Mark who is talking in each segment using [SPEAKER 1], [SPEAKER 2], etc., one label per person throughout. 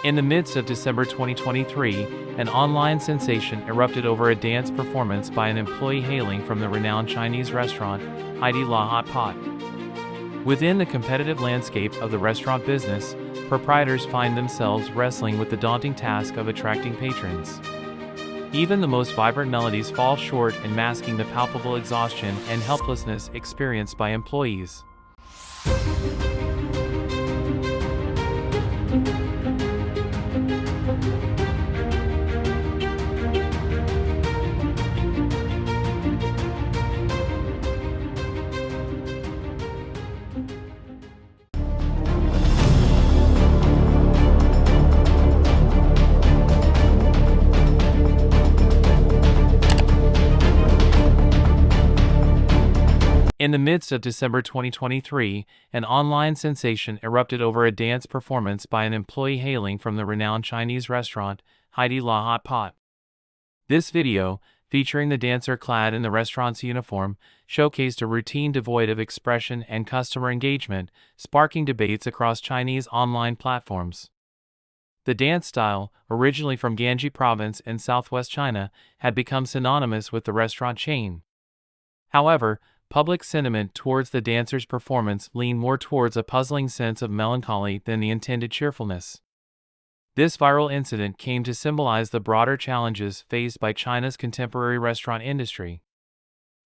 [SPEAKER 1] In the midst of December 2023, an online sensation erupted over a dance performance by an employee hailing from the renowned Chinese restaurant, Halted Hot Pot. Within the competitive landscape of the restaurant business, proprietors find themselves wrestling with the daunting task of attracting patrons. Even the most vibrant melodies fall short in masking the palpable exhaustion and helplessness experienced by employees. In the midst of December 2023, an online sensation erupted over a dance performance by an employee hailing from the renowned Chinese restaurant, Halted Hot Pot. This video, featuring the dancer clad in the restaurant's uniform, showcased a routine devoid of expression and customer engagement, sparking debates across Chinese online platforms. The dance style, originally from Ganji province in southwest China, had become synonymous with the restaurant chain. However, public sentiment towards the dancer's performance leaned more towards a puzzling sense of melancholy than the intended cheerfulness. This viral incident came to symbolize the broader challenges faced by China's contemporary restaurant industry.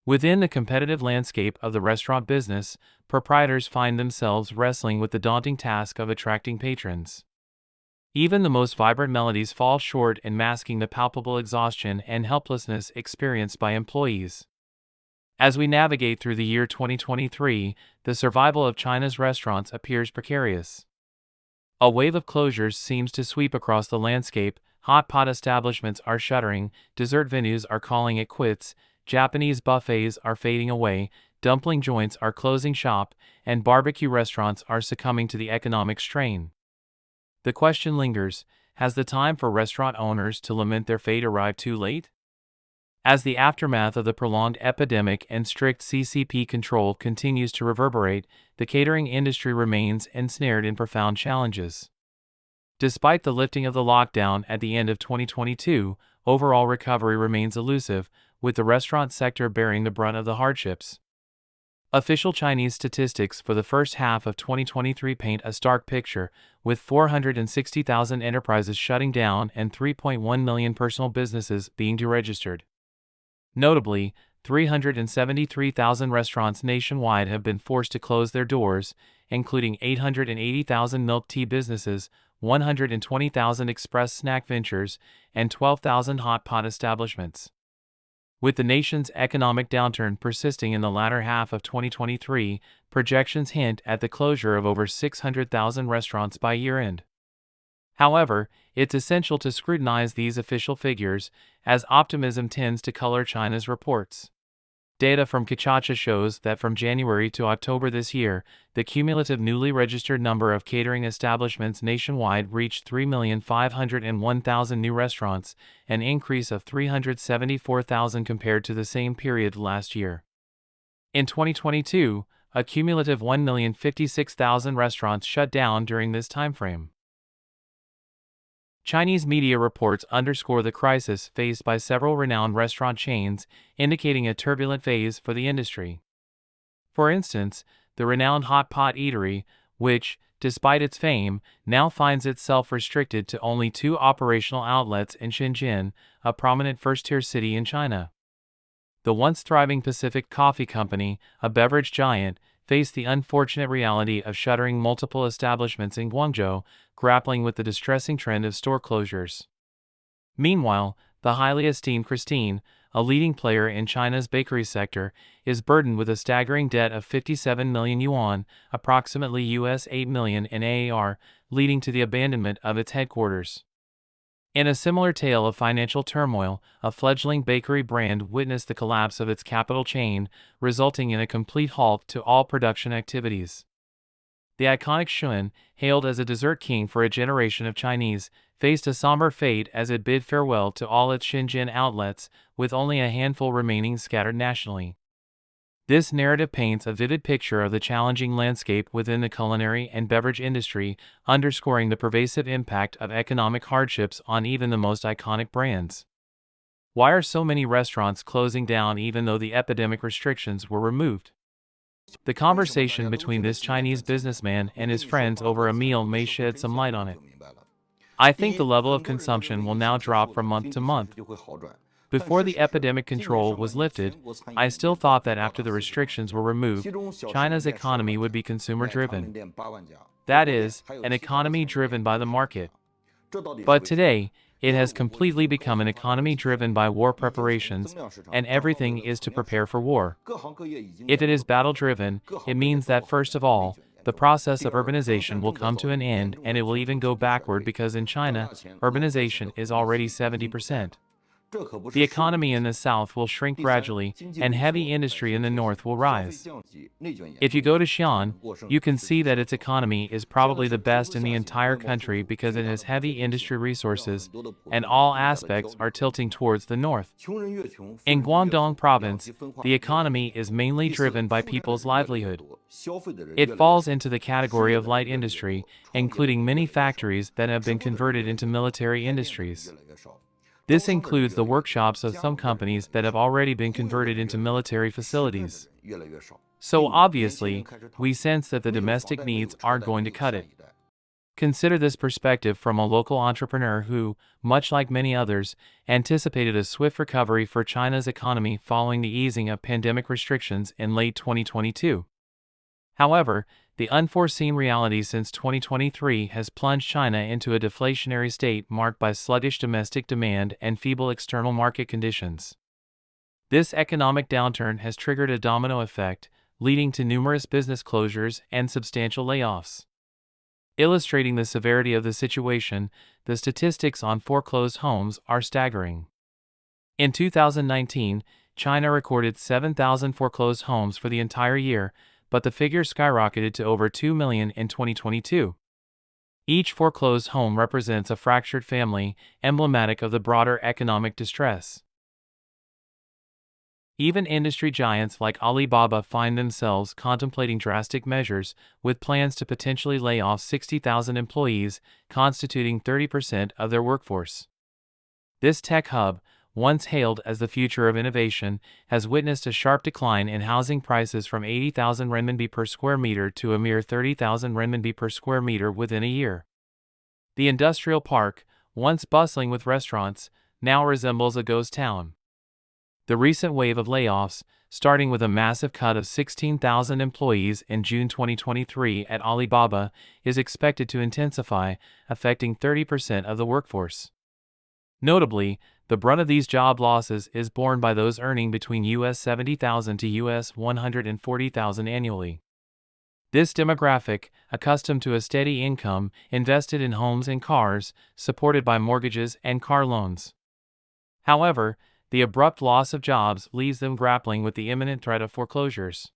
[SPEAKER 1] Within the competitive landscape of the restaurant business, proprietors find themselves wrestling with the daunting task of attracting patrons. Even the most vibrant melodies fall short in masking the palpable exhaustion and helplessness experienced by employees. As we navigate through the year 2023, the survival of China's restaurants appears precarious. A wave of closures seems to sweep across the landscape. Hot pot establishments are shuttering, dessert venues are calling it quits, Japanese buffets are fading away, dumpling joints are closing shop, and barbecue restaurants are succumbing to the economic strain. The question lingers: has the time for restaurant owners to lament their fate arrived too late? As the aftermath of the prolonged epidemic and strict CCP control continues to reverberate, the catering industry remains ensnared in profound challenges. Despite the lifting of the lockdown at the end of 2022, overall recovery remains elusive, with the restaurant sector bearing the brunt of the hardships. Official Chinese statistics for the first half of 2023 paint a stark picture, with 460,000 enterprises shutting down and 3.1 million personal businesses being deregistered. Notably, 373,000 restaurants nationwide have been forced to close their doors, including 880,000 milk tea businesses, 120,000 express snack ventures, and 12,000 hot pot establishments. With the nation's economic downturn persisting in the latter half of 2023, projections hint at the closure of over 600,000 restaurants by year-end. However, it's essential to scrutinize these official figures, as optimism tends to color China's reports. Data from Kchacha shows that from January to October this year, the cumulative newly registered number of catering establishments nationwide reached 3,501,000 new restaurants, an increase of 374,000 compared to the same period last year. In 2022, a cumulative 1,056,000 restaurants shut down during this timeframe. Chinese media reports underscore the crisis faced by several renowned restaurant chains, indicating a turbulent phase for the industry. For instance, the renowned Hot Pot Eatery, which, despite its fame, now finds itself restricted to only 2 operational outlets in Shenzhen, a prominent first-tier city in China. The once thriving Pacific Coffee Company, a beverage giant, faced the unfortunate reality of shuttering multiple establishments in Guangzhou, grappling with the distressing trend of store closures. Meanwhile, the highly esteemed Christine, a leading player in China's bakery sector, is burdened with a staggering debt of 57 million yuan, approximately $8 million in AAR, leading to the abandonment of its headquarters. In a similar tale of financial turmoil, a fledgling bakery brand witnessed the collapse of its capital chain, resulting in a complete halt to all production activities. The iconic Shun, hailed as a dessert king for a generation of Chinese, faced a somber fate as it bid farewell to all its Shenzhen outlets, with only a handful remaining scattered nationally. This narrative paints a vivid picture of the challenging landscape within the culinary and beverage industry, underscoring the pervasive impact of economic hardships on even the most iconic brands. Why are so many restaurants closing down even though the epidemic restrictions were removed? The conversation between this Chinese businessman and his friends over a meal may shed some light on it. I think the level of consumption will now drop from month to month. Before the epidemic control was lifted, I still thought that after the restrictions were removed, China's economy would be consumer-driven. That is, an economy driven by the market. But today, it has completely become an economy driven by war preparations, and everything is to prepare for war. If it is battle-driven, it means that first of all, the process of urbanization will come to an end, and it will even go backward because in China, urbanization is already 70%. The economy in the south will shrink gradually, and heavy industry in the north will rise. If you go to Xi'an, you can see that its economy is probably the best in the entire country because it has heavy industry resources, and all aspects are tilting towards the north. In Guangdong province, the economy is mainly driven by people's livelihood. It falls into the category of light industry, including many factories that have been converted into military industries. This includes the workshops of some companies that have already been converted into military facilities. So obviously, we sense that the domestic needs aren't going to cut it. Consider this perspective from a local entrepreneur who, much like many others, anticipated a swift recovery for China's economy following the easing of pandemic restrictions in late 2022. However, the unforeseen reality since 2023 has plunged China into a deflationary state marked by sluggish domestic demand and feeble external market conditions. This economic downturn has triggered a domino effect, leading to numerous business closures and substantial layoffs. Illustrating the severity of the situation, the statistics on foreclosed homes are staggering. In 2019, China recorded 7,000 foreclosed homes for the entire year, but the figure skyrocketed to over 2 million in 2022. Each foreclosed home represents a fractured family, emblematic of the broader economic distress. Even industry giants like Alibaba find themselves contemplating drastic measures, with plans to potentially lay off 60,000 employees, constituting 30% of their workforce. This tech hub, once hailed as the future of innovation, has witnessed a sharp decline in housing prices from 80,000 renminbi per square meter to a mere 30,000 renminbi per square meter within a year. The industrial park, once bustling with restaurants, now resembles a ghost town. The recent wave of layoffs, starting with a massive cut of 16,000 employees in June 2023 at Alibaba, is expected to intensify, affecting 30% of the workforce. Notably, the brunt of these job losses is borne by those earning between US $70,000 to US $140,000 annually. This demographic, accustomed to a steady income, invested in homes and cars, supported by mortgages and car loans. However, the abrupt loss of jobs leaves them grappling with the imminent threat of foreclosures.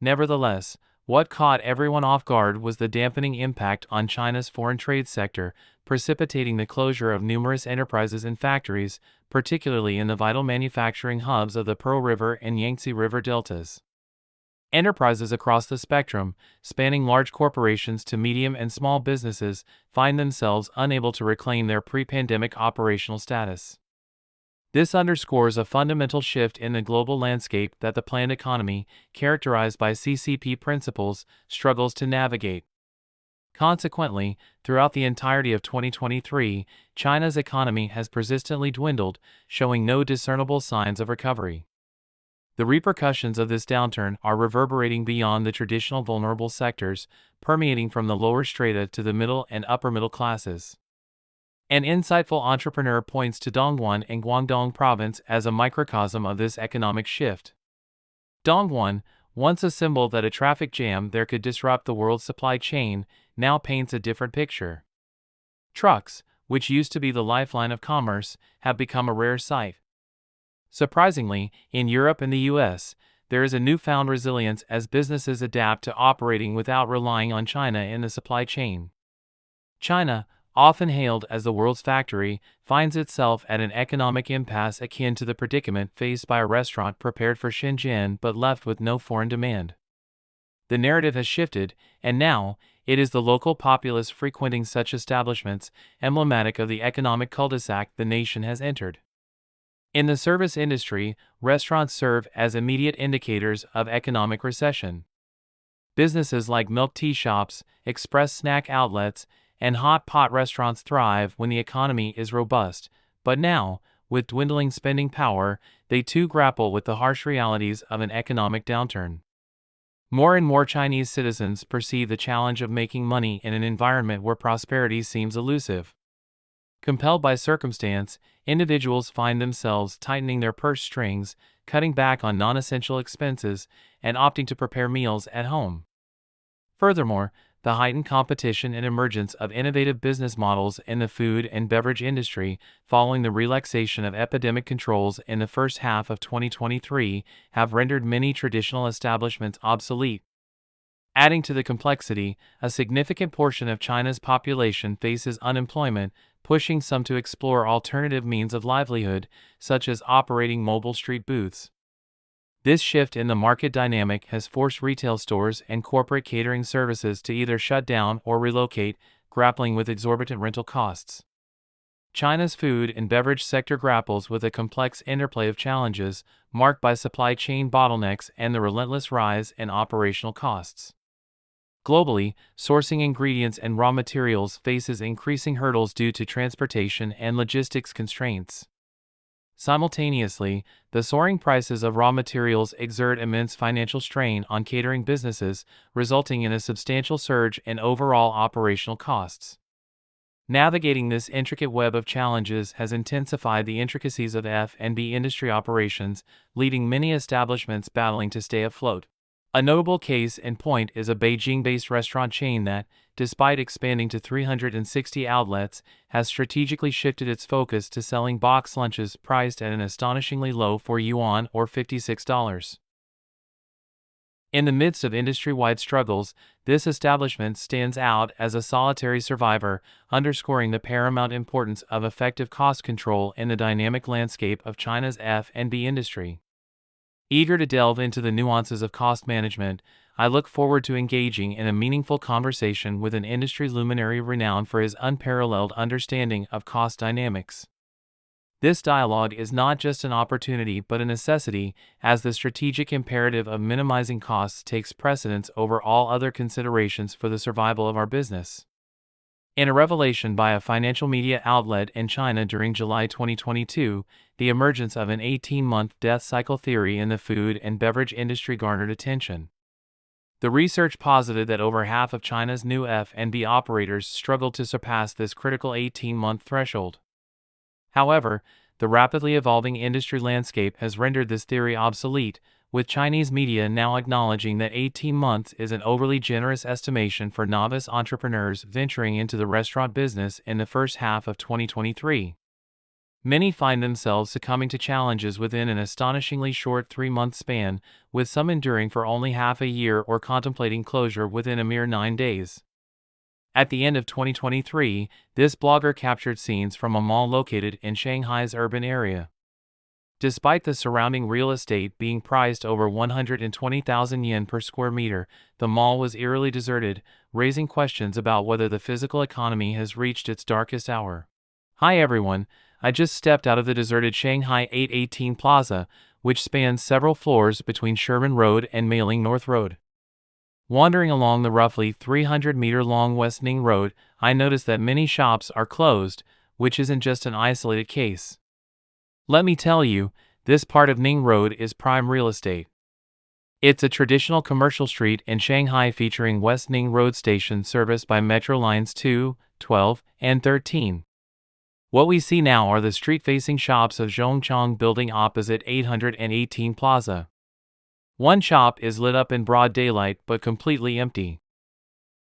[SPEAKER 1] Nevertheless, what caught everyone off guard was the dampening impact on China's foreign trade sector, precipitating the closure of numerous enterprises and factories, particularly in the vital manufacturing hubs of the Pearl River and Yangtze River deltas. Enterprises across the spectrum, spanning large corporations to medium and small businesses, find themselves unable to reclaim their pre-pandemic operational status. This underscores a fundamental shift in the global landscape that the planned economy, characterized by CCP principles, struggles to navigate. Consequently, throughout the entirety of 2023, China's economy has persistently dwindled, showing no discernible signs of recovery. The repercussions of this downturn are reverberating beyond the traditional vulnerable sectors, permeating from the lower strata to the middle and upper middle classes. An insightful entrepreneur points to Dongguan in Guangdong province as a microcosm of this economic shift. Dongguan, once a symbol that a traffic jam there could disrupt the world's supply chain, now paints a different picture. Trucks, which used to be the lifeline of commerce, have become a rare sight. Surprisingly, in Europe and the US, there is a newfound resilience as businesses adapt to operating without relying on China in the supply chain. China, often hailed as the world's factory, finds itself at an economic impasse akin to the predicament faced by a restaurant prepared for Shenzhen but left with no foreign demand. The narrative has shifted, and now, it is the local populace frequenting such establishments, emblematic of the economic cul-de-sac the nation has entered. In the service industry, restaurants serve as immediate indicators of economic recession. Businesses like milk tea shops, express snack outlets, and hot pot restaurants thrive when the economy is robust, but now, with dwindling spending power, they too grapple with the harsh realities of an economic downturn. More and more Chinese citizens perceive the challenge of making money in an environment where prosperity seems elusive. Compelled by circumstance, individuals find themselves tightening their purse strings, cutting back on non-essential expenses, and opting to prepare meals at home. Furthermore, the heightened competition and emergence of innovative business models in the food and beverage industry following the relaxation of epidemic controls in the first half of 2023 have rendered many traditional establishments obsolete. Adding to the complexity, a significant portion of China's population faces unemployment, pushing some to explore alternative means of livelihood, such as operating mobile street booths. This shift in the market dynamic has forced retail stores and corporate catering services to either shut down or relocate, grappling with exorbitant rental costs. China's food and beverage sector grapples with a complex interplay of challenges, marked by supply chain bottlenecks and the relentless rise in operational costs. Globally, sourcing ingredients and raw materials faces increasing hurdles due to transportation and logistics constraints. Simultaneously, the soaring prices of raw materials exert immense financial strain on catering businesses, resulting in a substantial surge in overall operational costs. Navigating this intricate web of challenges has intensified the intricacies of F&B industry operations, leaving many establishments battling to stay afloat. A notable case in point is a Beijing-based restaurant chain that, despite expanding to 360 outlets, has strategically shifted its focus to selling box lunches priced at an astonishingly low yuan or $56. In the midst of industry-wide struggles, this establishment stands out as a solitary survivor, underscoring the paramount importance of effective cost control in the dynamic landscape of China's F&B industry. Eager to delve into the nuances of cost management, I look forward to engaging in a meaningful conversation with an industry luminary renowned for his unparalleled understanding of cost dynamics. This dialogue is not just an opportunity but a necessity, as the strategic imperative of minimizing costs takes precedence over all other considerations for the survival of our business. In a revelation by a financial media outlet in China during July 2022, the emergence of an 18-month death cycle theory in the food and beverage industry garnered attention. The research posited that over half of China's new F&B operators struggled to surpass this critical 18-month threshold. However, the rapidly evolving industry landscape has rendered this theory obsolete, with Chinese media now acknowledging that 18 months is an overly generous estimation for novice entrepreneurs venturing into the restaurant business in the first half of 2023. Many find themselves succumbing to challenges within an astonishingly short 3-month span, with some enduring for only half a year or contemplating closure within a mere 9 days. At the end of 2023, this blogger captured scenes from a mall located in Shanghai's urban area. Despite the surrounding real estate being priced over 120,000 yen per square meter, the mall was eerily deserted, raising questions about whether the physical economy has reached its darkest hour. Hi everyone, I just stepped out of the deserted Shanghai 818 Plaza, which spans several floors between Sherman Road and Meiling North Road. Wandering along the roughly 300-meter-long West Ning Road, I noticed that many shops are closed, which isn't just an isolated case. Let me tell you, this part of Ning Road is prime real estate. It's a traditional commercial street in Shanghai featuring West Ning Road Station serviced by Metro Lines 2, 12, and 13. What we see now are the street-facing shops of Zhongchang Building opposite 818 Plaza. One shop is lit up in broad daylight but completely empty.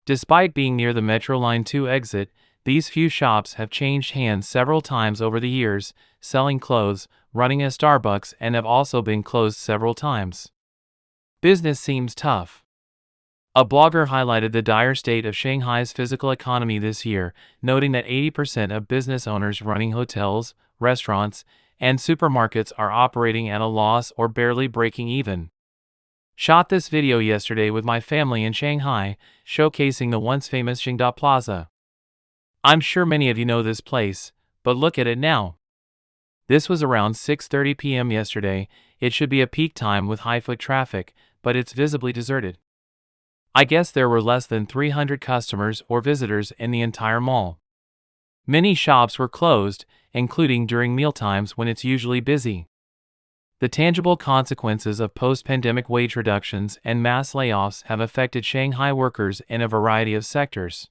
[SPEAKER 1] Despite being near the Metro Line 2 exit, these few shops have changed hands several times over the years, selling clothes, running a Starbucks, and have also been closed several times. Business seems tough. A blogger highlighted the dire state of Shanghai's physical economy this year, noting that 80% of business owners running hotels, restaurants, and supermarkets are operating at a loss or barely breaking even. Shot this video yesterday with my family in Shanghai, showcasing the once famous Qingda Plaza. I'm sure many of you know this place, but look at it now. This was around 6:30 p.m. yesterday. It should be a peak time with high foot traffic, but it's visibly deserted. I guess there were less than 300 customers or visitors in the entire mall. Many shops were closed, including during mealtimes when it's usually busy. The tangible consequences of post-pandemic wage reductions and mass layoffs have affected Shanghai workers in a variety of sectors.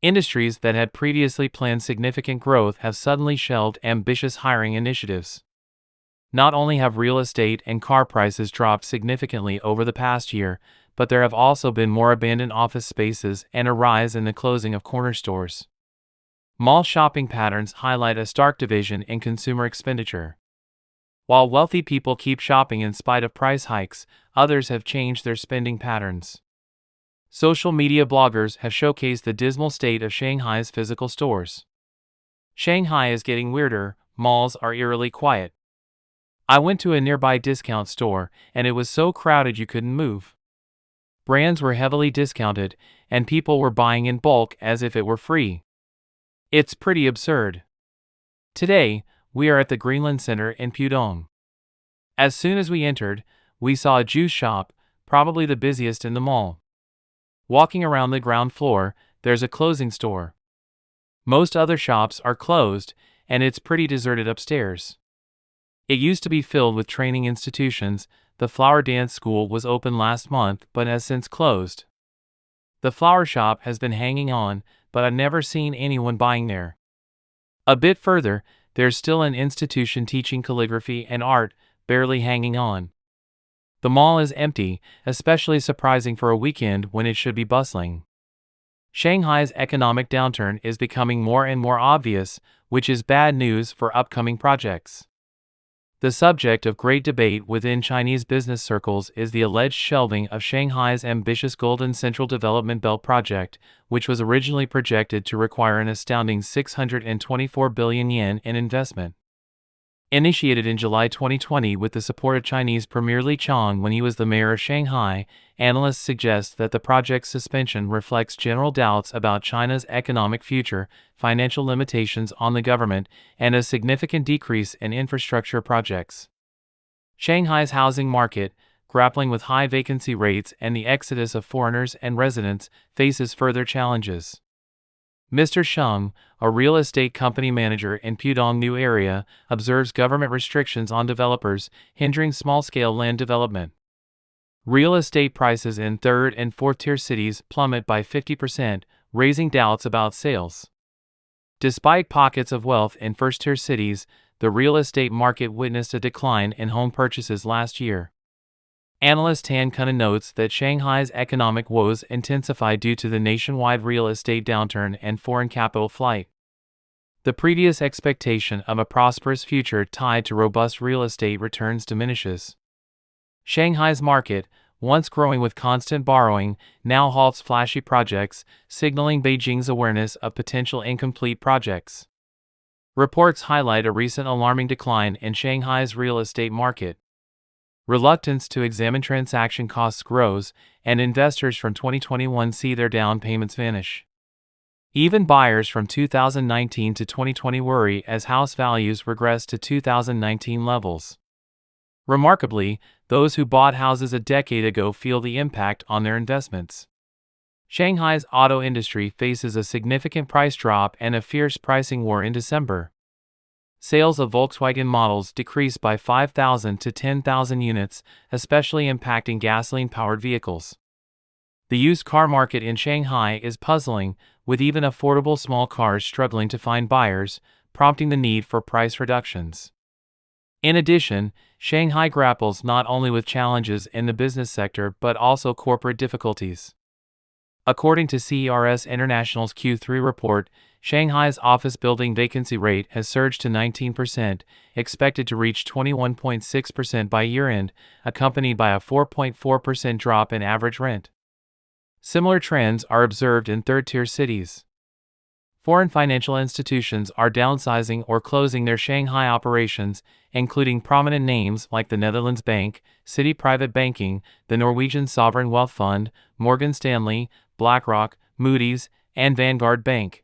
[SPEAKER 1] Industries that had previously planned significant growth have suddenly shelved ambitious hiring initiatives. Not only have real estate and car prices dropped significantly over the past year, but there have also been more abandoned office spaces and a rise in the closing of corner stores. Mall shopping patterns highlight a stark division in consumer expenditure. While wealthy people keep shopping in spite of price hikes, others have changed their spending patterns. Social media bloggers have showcased the dismal state of Shanghai's physical stores. Shanghai is getting weirder, malls are eerily quiet. I went to a nearby discount store, and it was so crowded you couldn't move. Brands were heavily discounted, and people were buying in bulk as if it were free. It's pretty absurd. Today, we are at the Greenland Center in Pudong. As soon as we entered, we saw a juice shop, probably the busiest in the mall. Walking around the ground floor, there's a clothing store. Most other shops are closed, and it's pretty deserted upstairs. It used to be filled with training institutions. The flower dance school was open last month but has since closed. The flower shop has been hanging on, but I've never seen anyone buying there. A bit further, there's still an institution teaching calligraphy and art, barely hanging on. The mall is empty, especially surprising for a weekend when it should be bustling. Shanghai's economic downturn is becoming more and more obvious, which is bad news for upcoming projects. The subject of great debate within Chinese business circles is the alleged shelving of Shanghai's ambitious Golden Central Development Belt project, which was originally projected to require an astounding 624 billion yen in investment. Initiated in July 2020 with the support of Chinese Premier Li Qiang when he was the mayor of Shanghai, analysts suggest that the project's suspension reflects general doubts about China's economic future, financial limitations on the government, and a significant decrease in infrastructure projects. Shanghai's housing market, grappling with high vacancy rates and the exodus of foreigners and residents, faces further challenges. Mr. Sheng, a real estate company manager in Pudong New Area, observes government restrictions on developers, hindering small-scale land development. Real estate prices in third- and fourth-tier cities plummet by 50%, raising doubts about sales. Despite pockets of wealth in first-tier cities, the real estate market witnessed a decline in home purchases last year. Analyst Han Kunin notes that Shanghai's economic woes intensified due to the nationwide real estate downturn and foreign capital flight. The previous expectation of a prosperous future tied to robust real estate returns diminishes. Shanghai's market, once growing with constant borrowing, now halts flashy projects, signaling Beijing's awareness of potential incomplete projects. Reports highlight a recent alarming decline in Shanghai's real estate market. Reluctance to examine transaction costs grows, and investors from 2021 see their down payments vanish. Even buyers from 2019 to 2020 worry as house values regress to 2019 levels. Remarkably, those who bought houses a decade ago feel the impact on their investments. Shanghai's auto industry faces a significant price drop and a fierce pricing war in December. Sales of Volkswagen models decreased by 5,000 to 10,000 units, especially impacting gasoline-powered vehicles. The used car market in Shanghai is puzzling, with even affordable small cars struggling to find buyers, prompting the need for price reductions. In addition, Shanghai grapples not only with challenges in the business sector but also corporate difficulties. According to CERS International's Q3 report, Shanghai's office building vacancy rate has surged to 19%, expected to reach 21.6% by year-end, accompanied by a 4.4% drop in average rent. Similar trends are observed in third-tier cities. Foreign financial institutions are downsizing or closing their Shanghai operations, including prominent names like the Netherlands Bank, Citi Private Banking, the Norwegian Sovereign Wealth Fund, Morgan Stanley, BlackRock, Moody's, and Vanguard Bank.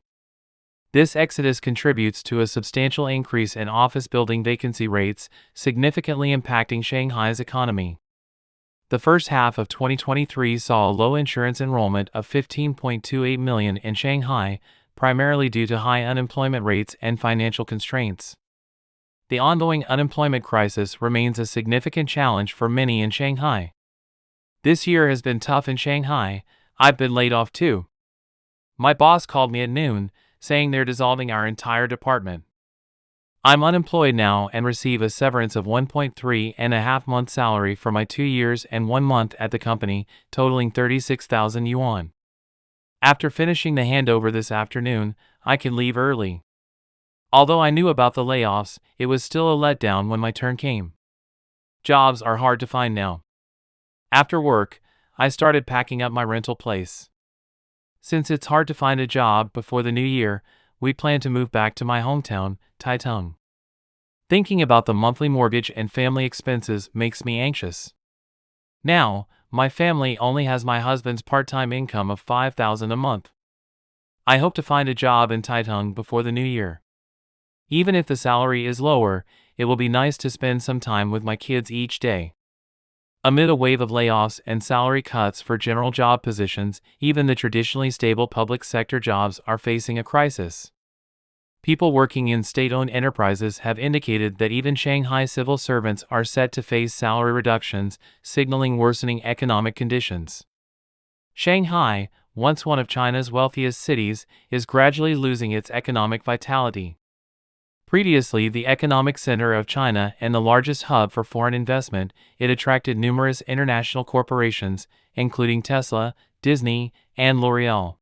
[SPEAKER 1] This exodus contributes to a substantial increase in office building vacancy rates, significantly impacting Shanghai's economy. The first half of 2023 saw a low insurance enrollment of 15.28 million in Shanghai, primarily due to high unemployment rates and financial constraints. The ongoing unemployment crisis remains a significant challenge for many in Shanghai. This year has been tough in Shanghai. I've been laid off too. My boss called me at noon, saying they're dissolving our entire department. I'm unemployed now and receive a severance of 1.3 months salary for my 2 years and 1 month at the company, totaling 36,000 yuan. After finishing the handover this afternoon, I can leave early. Although I knew about the layoffs, it was still a letdown when my turn came. Jobs are hard to find now. After work, I started packing up my rental place. Since it's hard to find a job before the new year, we plan to move back to my hometown, Taitung. Thinking about the monthly mortgage and family expenses makes me anxious. Now, my family only has my husband's part-time income of 5,000 a month. I hope to find a job in Taitung before the new year. Even if the salary is lower, it will be nice to spend some time with my kids each day. Amid a wave of layoffs and salary cuts for general job positions, even the traditionally stable public sector jobs are facing a crisis. People working in state-owned enterprises have indicated that even Shanghai civil servants are set to face salary reductions, signaling worsening economic conditions. Shanghai, once one of China's wealthiest cities, is gradually losing its economic vitality. Previously the economic center of China and the largest hub for foreign investment, it attracted numerous international corporations, including Tesla, Disney, and L'Oreal.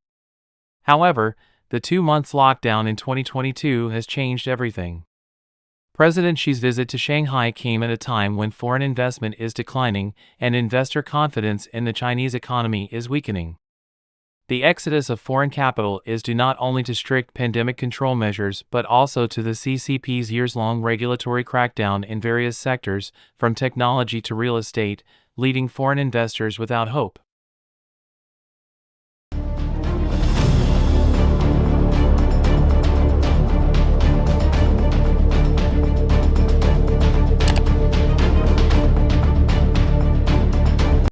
[SPEAKER 1] However, the 2 months lockdown in 2022 has changed everything. President Xi's visit to Shanghai came at a time when foreign investment is declining and investor confidence in the Chinese economy is weakening. The exodus of foreign capital is due not only to strict pandemic control measures but also to the CCP's years-long regulatory crackdown in various sectors, from technology to real estate, leaving foreign investors without hope.